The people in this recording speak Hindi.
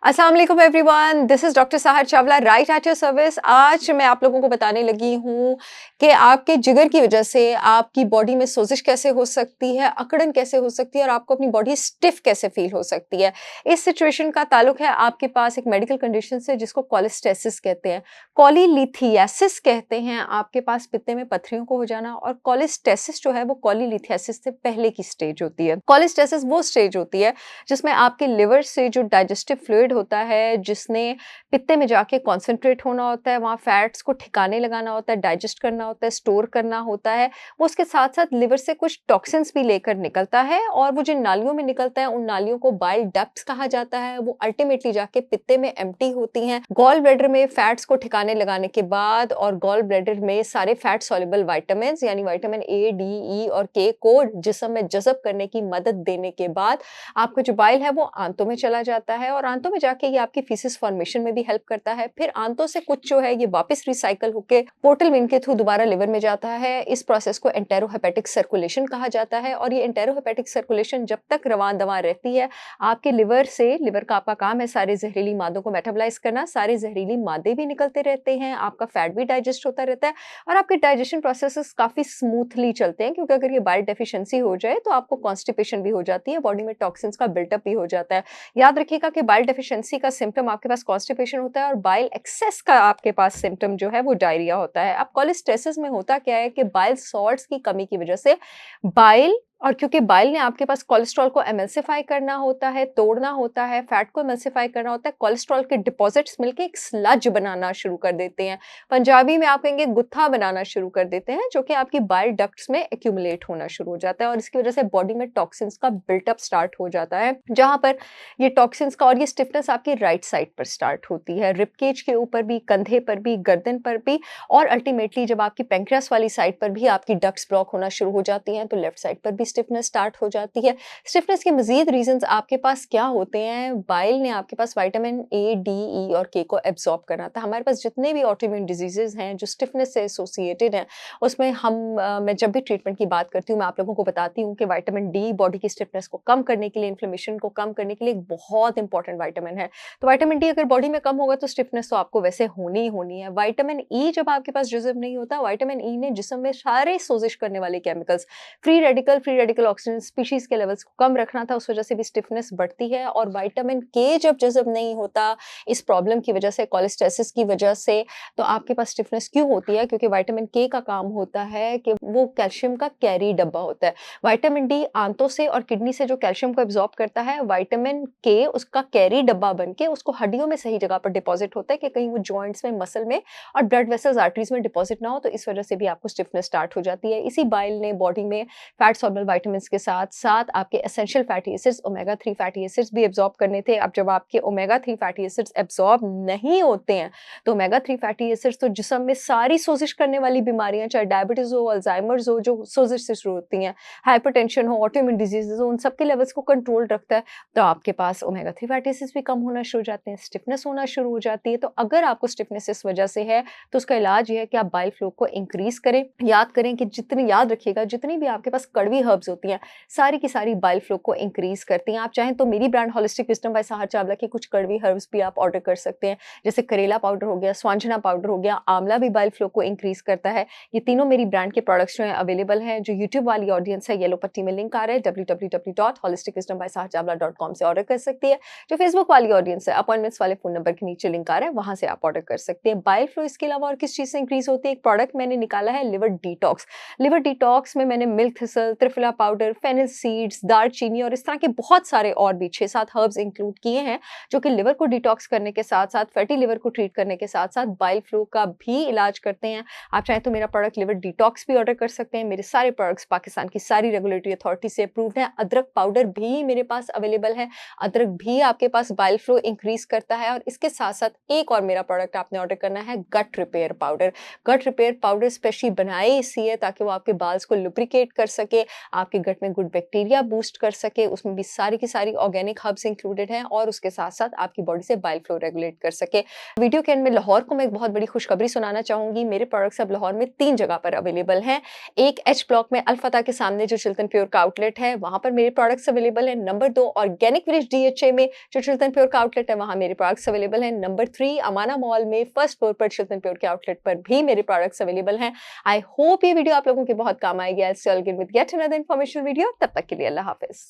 अस्सलाम वालेकुम एवरीवन, दिस इज़ डॉक्टर सहर Chawla right at your service. आज मैं आप लोगों को बताने लगी हूँ कि आपके जिगर की वजह से आपकी बॉडी में सोजिश कैसे हो सकती है, अकड़न कैसे हो सकती है और आपको अपनी बॉडी स्टिफ कैसे फील हो सकती है। इस सिचुएशन का ताल्लुक है आपके पास एक मेडिकल कंडीशन से जिसको कोलेस्टेसिस कहते हैं, कोलीलिथियासिस कहते हैं। आपके पास पित्ते में पत्थरियों को हो जाना और कोलेस्टेसिस जो है वो कोलीलिथियासिस से पहले की स्टेज होती है। कोलेस्टेसिस वो स्टेज होती है जिसमें आपके लिवर से जो डाइजेस्टिव फ्लूइड होता है, जिसने पित्ते में जाके कॉन्सेंट्रेट होना होता है, वहाँ फैट्स को ठिकाने लगाना होता है, डाइजेस्ट करना होता है, स्टोर करना होता है। वो उसके साथ-साथ लिवर से कुछ टॉक्सिन्स भी लेकर निकलता है और वो जिन नालियों में निकलता है, उन नालियों को बाइल डक्ट्स कहा जाता है। वो अल्टीमेटली जाके पित्ते में एम्प्टी होती हैं। गॉल ब्लैडर में फैट्स को ठिकाने लगाने के बाद और गॉल ब्लैडर में सारे फैट सॉल्युबल विटामिन्स यानी विटामिन ए, डी, ई और के को जिस्म में जज़ब करने की मदद देने के बाद आपका जो बाइल है वो आंतों में चला जाता है और आंतों में जाके ये आपकी फीसिस फॉर्मेशन में भी हेल्प करता है। फिर आंतों से कुछ जो है ये वापस रिसाइकल होके पोर्टल वेन के थ्रू दोबारा लिवर में जाता है। इस प्रोसेस को एंटेरोहेपेटिक सर्कुलेशन कहा जाता है और ये एंटेरोहेपेटिक सर्कुलेशन जब तक रवां-दवां रहती है, आपके लिवर से लिवर का आपका काम है सारे ज़हरीली मादों को मेटाबोलाइज़ करना, सारे ज़हरीली मादे भी निकलते रहते हैं, आपका फैट भी डाइजेस्ट होता रहता है और आपके डाइजेशन प्रोसेसेस काफ़ी स्मूथली चलते हैं क्योंकि अगर ये बाइल डेफिशिएंसी हो जाए तो आपको कॉन्स्टिपेशन भी हो जाती है, बॉडी में टॉक्सिन्स का बिल्टअप भी हो जाता है। याद रखिएगा कि बाइल डेफिशिएंसी का सिम्पटम आपके पास कॉन्स्टिपेशन होता है और बाइल एक्सेस का आपके पास सिम्पटम जो है वो डायरिया होता है। अब कोलेस्टेसिस में होता क्या है कि बाइल सॉल्ट्स की कमी की वजह से बाइल और क्योंकि बाइल ने आपके पास कोलेस्ट्रॉल को एमल्सिफाई करना होता है, तोड़ना होता है, फैट को एमल्सिफाई करना होता है, कोलेस्ट्रॉल के डिपॉजिट्स मिलके एक स्लज बनाना शुरू कर देते हैं। पंजाबी में आप कहेंगे गुत्था बनाना शुरू कर देते हैं, जो कि आपकी बाइल डक्ट्स में एक्यूमुलेट होना शुरू हो जाता है और इसकी वजह से बॉडी में टॉक्सिन्स का बिल्टअप स्टार्ट हो जाता है, जहाँ पर ये टॉक्सिन्स का और ये स्टिफनेस आपकी राइट साइड पर स्टार्ट होती है, रिब केज के ऊपर भी, कंधे पर भी, गर्दन पर भी और अल्टीमेटली जब आपकी पैंक्रियास वाली साइड पर भी आपकी डक्ट्स ब्लॉक होना शुरू हो जाती हैं, तो लेफ्ट साइड पर भी स्टिफनेस स्टार्ट हो जाती है। स्टिफनेस के मज़ीद रीज़न्स आपके पास क्या होते हैं? बाइल ने आपके पास विटामिन ए, डी, ई और के को एब्ज़ॉर्ब करना था। हमारे पास जितने भी ऑटोइम्यून डिज़ीज़ेज़ हैं, जो स्टिफनेस से एसोसिएटेड हैं, उसमें मैं जब भी ट्रीटमेंट की बात करती हूँ, मैं आप लोगों को बताती हूँ कि विटामिन डी बॉडी की स्टिफनेस को कम करने के लिए, इन्फ्लेमेशन को कम करने के लिए एक बहुत इंपॉर्टेंट विटामिन है। तो विटामिन डी अगर बॉडी में कम होगा, तो स्टिफनेस तो आपको वैसे होनी ही होनी है। विटामिन ई जब आपके पास जज़ब नहीं होता, विटामिन ई ने जिस्म में सारे सोजिश करने वाले chemicals free radical oxygen species के लेवल्स को कम रखना था, उस वजह से भी स्टिफनेस बढ़ती है। और विटामिन के जब जज़ब नहीं होता इस प्रॉब्लम की वजह से, कोलेस्टेसिस की वजह से, तो आपके पास स्टिफनेस क्यों होती है? क्योंकि विटामिन के का काम होता है कि वो कैल्शियम का कैरी डब्बा होता है। विटामिन डी आंतों से और किडनी से जो कैल्शियम को एब्जॉर्ब करता है, विटामिन के उसका कैरी डब्बा बन के उसको हड्डियों में सही जगह पर डिपॉजिट होता है कि कहीं वो जॉइंट्स में, मसल में और ब्लड वेसल्स, आर्टरीज में डिपॉजिट ना हो, तो इस वजह से भी आपको स्टिफनेस स्टार्ट हो जाती है। इसी बाइल ने बॉडी में फैट सॉल्युबल विटामिन्स के साथ-साथ आपके essential fatty acids, omega 3 fatty acids भी एब्जॉर्ब करने थे। अब जब आपके ओमेगा 3 फैटी एसिड्स एब्जॉर्ब नहीं होते हैं, तो ओमेगा 3 फैटी एसिड्स तो जिस्म में सारी सोजिश करने वाली बीमारियां, चाहे डायबिटीज हो, अल्जाइमर्स हो, जो सोजिश से शुरू होती हैं, हाइपरटेंशन हो, ऑटोइम्यून डिजीजेज हो, उन सबके लेवल्स को कंट्रोल रखता है। तो आपके पास ओमेगा 3 फैटी एसिड्स भी कम होना शुरू हो जाते हैं, स्टिफनेस होना शुरू हो जाती है। तो अगर आपको स्टिफनेस इस वजह से है, तो उसका इलाज ये है कि आप बाइल फ्लो को इंक्रीज करें। याद रखिएगा, जितनी भी आपके पास कड़वी हर्ब्स होती हैं, सारी की सारी बाइल फ्लो को इंक्रीज करती हैं। आप चाहें तो मेरी ब्रांड होलिस्टिक विजडम बाय सहर चावला की कुछ कड़वी हर्ब्स भी आप ऑर्डर कर सकते हैं, जैसे करेला पाउडर हो गया, स्वांजना पाउडर हो गया, आंवला भी बाइल फ्लो को इंक्रीज करता है। ये तीनों मेरी ब्रांड के प्रोडक्ट्स जो हैं अवेलेबल हैं। जो यूट्यूब वाली ऑडियंस है, येलो पट्टी में लिंक आ रहा है, www.holisticwisdombysaharchavla.com से ऑर्डर कर सकती है। जो फेसबुक वाली ऑडियंस है, अपॉइंटमेंट्स वाले फोन नंबर के नीचे लिंक आ रहा है, वहां से आप ऑर्डर कर सकते हैं। बाइल फ्लो इसके अलावा और किस चीज से इंक्रीज होती है? एक प्रोडक्ट मैंने निकाला है, लिवर डिटॉक्स। लिवर डिटॉक्स में मैंने milk thistle, triphala powder, fennel seeds, दालचीनी और इस तरह के बहुत सारे और भी 6-7 हर्ब्स इंक्लूड किए हैं, जो कि लिवर को डिटॉक्स करने के साथ-साथ, फैटी लिवर को ट्रीट करने के साथ-साथ बाइल फ्लो का भी इलाज करते हैं। आप चाहें तो मेरा प्रोडक्ट लिवर डिटॉक्स भी ऑर्डर कर सकते हैं। मेरे सारे प्रोडक्ट्स पाकिस्तान की सारी रेगुलेटरी अथॉरिटी से अप्रूव्ड हैं। अदरक पाउडर भी मेरे पास अवेलेबल है। अदरक भी आपके पास बाइल फ्लो इंक्रीज करता है। और इसके साथ-साथ एक और मेरा प्रोडक्ट आपने ऑर्डर करना है, गट रिपेयर पाउडर। गट रिपेयर पाउडर स्पेशली बनाए इसलिए ताकि वो आपके बाल्स को लुब्रिकेट कर सके, आपके गट में गुड बैक्टीरिया बूस्ट कर सके, उसमें भी सारी की सारी ऑर्गेनिक हर्ब्स इंक्लूडेड हैं और उसके साथ-साथ आपकी बॉडी से बाइल फ्लो रेगुलेट कर सके। वीडियो के एंड में लाहौर को मैं एक बहुत बड़ी खुशखबरी सुनाना चाहूँगी। मेरे प्रोडक्ट्स अब लाहौर में 3 जगह पर अवेलेबल हैं। एक एच ब्लॉक में अल फतह के सामने जो चिल्तन प्योर का आउटलेट है, वहाँ पर मेरे प्रोडक्ट्स अवेलेबल हैं। नंबर 2 ऑर्गेनिक विलेज डीएचए में जो चिल्तन प्योर का आउटलेट है, वहाँ मेरे प्रोडक्ट्स अवेलेबल हैं। नंबर 3 अमाना मॉल में फर्स्ट फ्लोर पर चिल्तन प्योर के आउटलेट पर भी मेरे प्रोडक्ट्स अवेलेबल हैं। आई होप ये वीडियो आप लोगों के बहुत काम आएगी। I will see you again with yet another informational video. तब तक के लिए अल्लाह हाफ़िज़।